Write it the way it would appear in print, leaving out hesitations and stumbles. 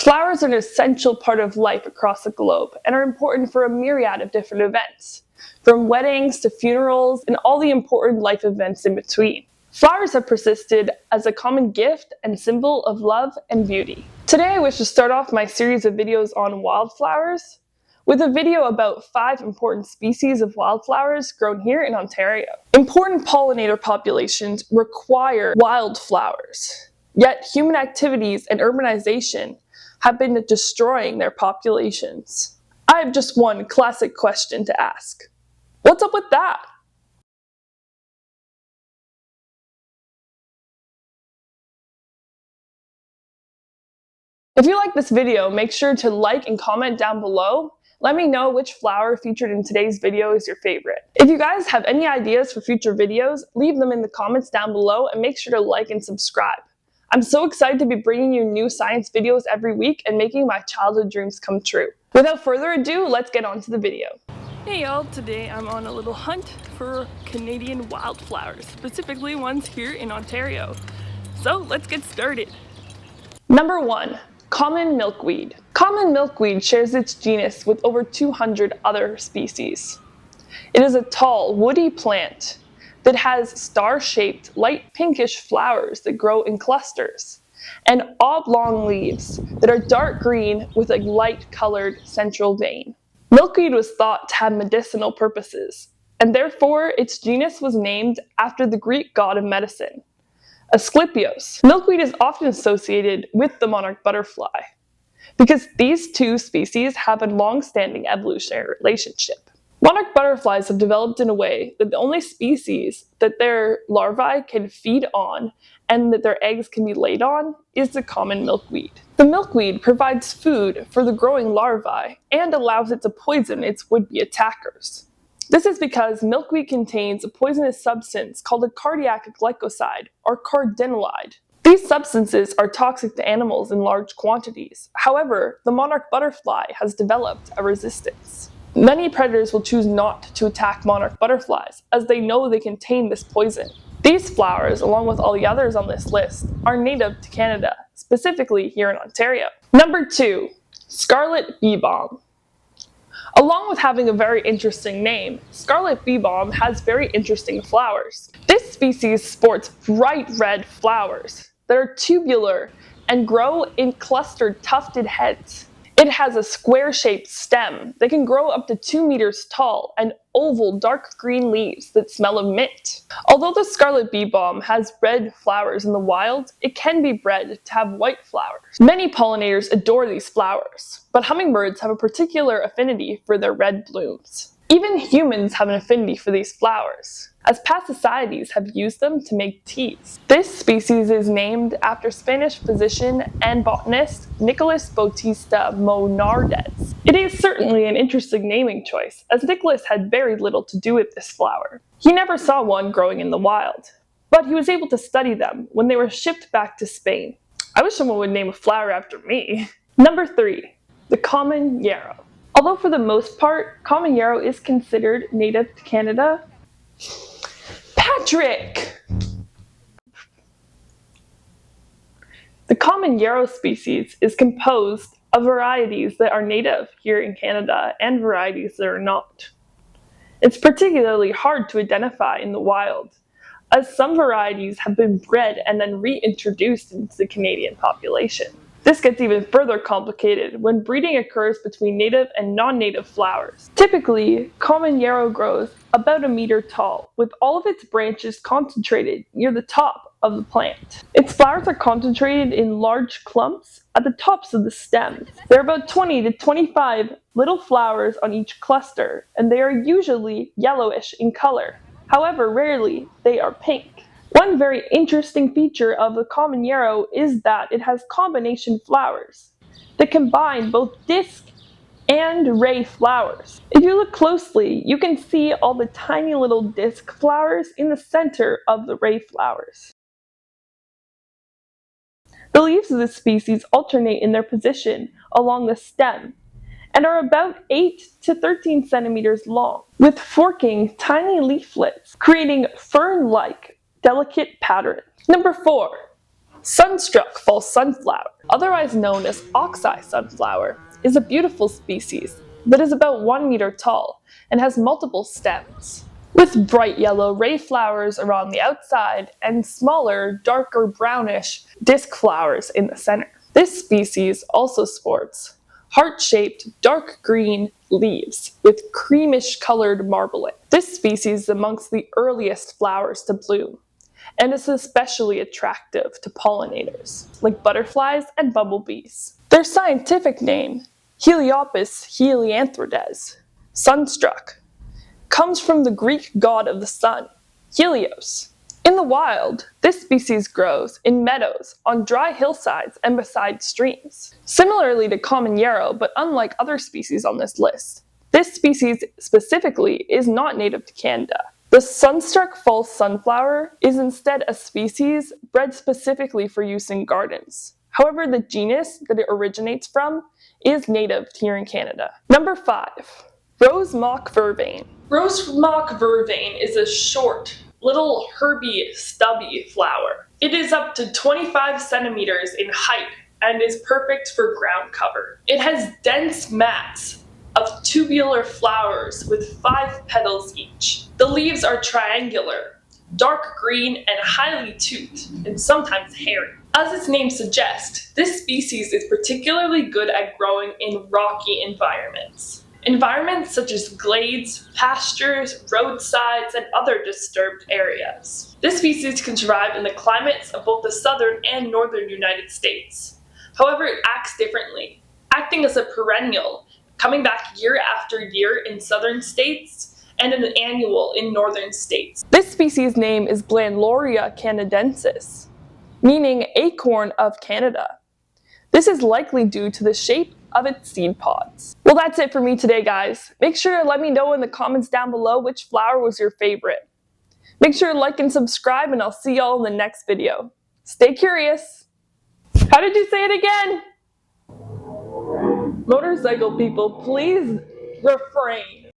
Flowers are an essential part of life across the globe and are important for a myriad of different events, from weddings to funerals and all the important life events in between. Flowers have persisted as a common gift and symbol of love and beauty. Today I wish to start off my series of videos on wildflowers with a video about 5 important species of wildflowers grown here in Ontario. Important pollinator populations require wildflowers, yet human activities and urbanization have been destroying their populations. I have just one classic question to ask. What's up with that? If you like this video, make sure to like and comment down below. Let me know which flower featured in today's video is your favorite. If you guys have any ideas for future videos, leave them in the comments down below and make sure to like and subscribe. I'm so excited to be bringing you new science videos every week and making my childhood dreams come true. Without further ado, let's get on to the video. Hey y'all, today I'm on a little hunt for Canadian wildflowers, specifically ones here in Ontario. So let's get started. Number 1. Common milkweed. Common milkweed shares its genus with over 200 other species. It is a tall, woody plant that has star-shaped, light pinkish flowers that grow in clusters, and oblong leaves that are dark green with a light-colored central vein. Milkweed was thought to have medicinal purposes, and therefore its genus was named after the Greek god of medicine, Asclepios. Milkweed is often associated with the monarch butterfly, because these two species have a long-standing evolutionary relationship. Monarch butterflies have developed in a way that the only species that their larvae can feed on and that their eggs can be laid on is the common milkweed. The milkweed provides food for the growing larvae and allows it to poison its would-be attackers. This is because milkweed contains a poisonous substance called a cardiac glycoside, or cardinolide. These substances are toxic to animals in large quantities. However, the monarch butterfly has developed a resistance. Many predators will choose not to attack monarch butterflies, as they know they contain this poison. These flowers, along with all the others on this list, are native to Canada, specifically here in Ontario. Number 2. Scarlet bee balm. Along with having a very interesting name, scarlet bee balm has very interesting flowers. This species sports bright red flowers that are tubular and grow in clustered tufted heads. It has a square-shaped stem that can grow up to 2 meters tall and oval dark green leaves that smell of mint. Although the scarlet bee balm has red flowers in the wild, it can be bred to have white flowers. Many pollinators adore these flowers, but hummingbirds have a particular affinity for their red blooms. Even humans have an affinity for these flowers, as past societies have used them to make teas. This species is named after Spanish physician and botanist Nicolas Bautista Monardes. It is certainly an interesting naming choice, as Nicolas had very little to do with this flower. He never saw one growing in the wild, but he was able to study them when they were shipped back to Spain. I wish someone would name a flower after me. Number 3. The common yarrow. Although for the most part, common yarrow is considered native to Canada, Patrick! The common yarrow species is composed of varieties that are native here in Canada and varieties that are not. It's particularly hard to identify in the wild, as some varieties have been bred and then reintroduced into the Canadian population. This gets even further complicated when breeding occurs between native and non-native flowers. Typically, common yarrow grows about 1 meter tall, with all of its branches concentrated near the top of the plant. Its flowers are concentrated in large clumps at the tops of the stems. There are about 20 to 25 little flowers on each cluster, and they are usually yellowish in color. However, rarely they are pink. One very interesting feature of the common yarrow is that it has combination flowers that combine both disc and ray flowers. If you look closely, you can see all the tiny little disc flowers in the center of the ray flowers. The leaves of this species alternate in their position along the stem and are about 8 to 13 centimeters long, with forking tiny leaflets, creating fern-like delicate pattern. Number 4. Sunstruck false sunflower, otherwise known as oxeye sunflower, is a beautiful species that is about 1 meter tall and has multiple stems, with bright yellow ray flowers around the outside and smaller, darker brownish disc flowers in the center. This species also sports heart-shaped dark green leaves with creamish-colored marbling. This species is amongst the earliest flowers to bloom, and is especially attractive to pollinators, like butterflies and bumblebees. Their scientific name, Heliopis helianthrodes, Sunstruck, comes from the Greek god of the sun, Helios. In the wild, this species grows in meadows, on dry hillsides, and beside streams. Similarly to common yarrow, but unlike other species on this list, this species specifically is not native to Canada. The Sunstruck false sunflower is instead a species bred specifically for use in gardens. However, the genus that it originates from is native here in Canada. Number 5. Rose mock vervain. Rose mock vervain is a short, little herby, stubby flower. It is up to 25 centimeters in height and is perfect for ground cover. It has dense mats of tubular flowers with 5 petals each. The leaves are triangular, dark green, and highly toothed, and sometimes hairy. As its name suggests, this species is particularly good at growing in rocky environments. Environments such as glades, pastures, roadsides, and other disturbed areas. This species can survive in the climates of both the southern and northern United States. However, it acts differently, acting as a perennial, coming back year after year in southern states and an annual in northern states. This species name is Glandloria canadensis, meaning acorn of Canada. This is likely due to the shape of its seed pods. Well, that's it for me today, guys. Make sure to let me know in the comments down below which flower was your favorite. Make sure to like and subscribe, and I'll see y'all in the next video. Stay curious. How did you say it again? Motorcycle people, please refrain.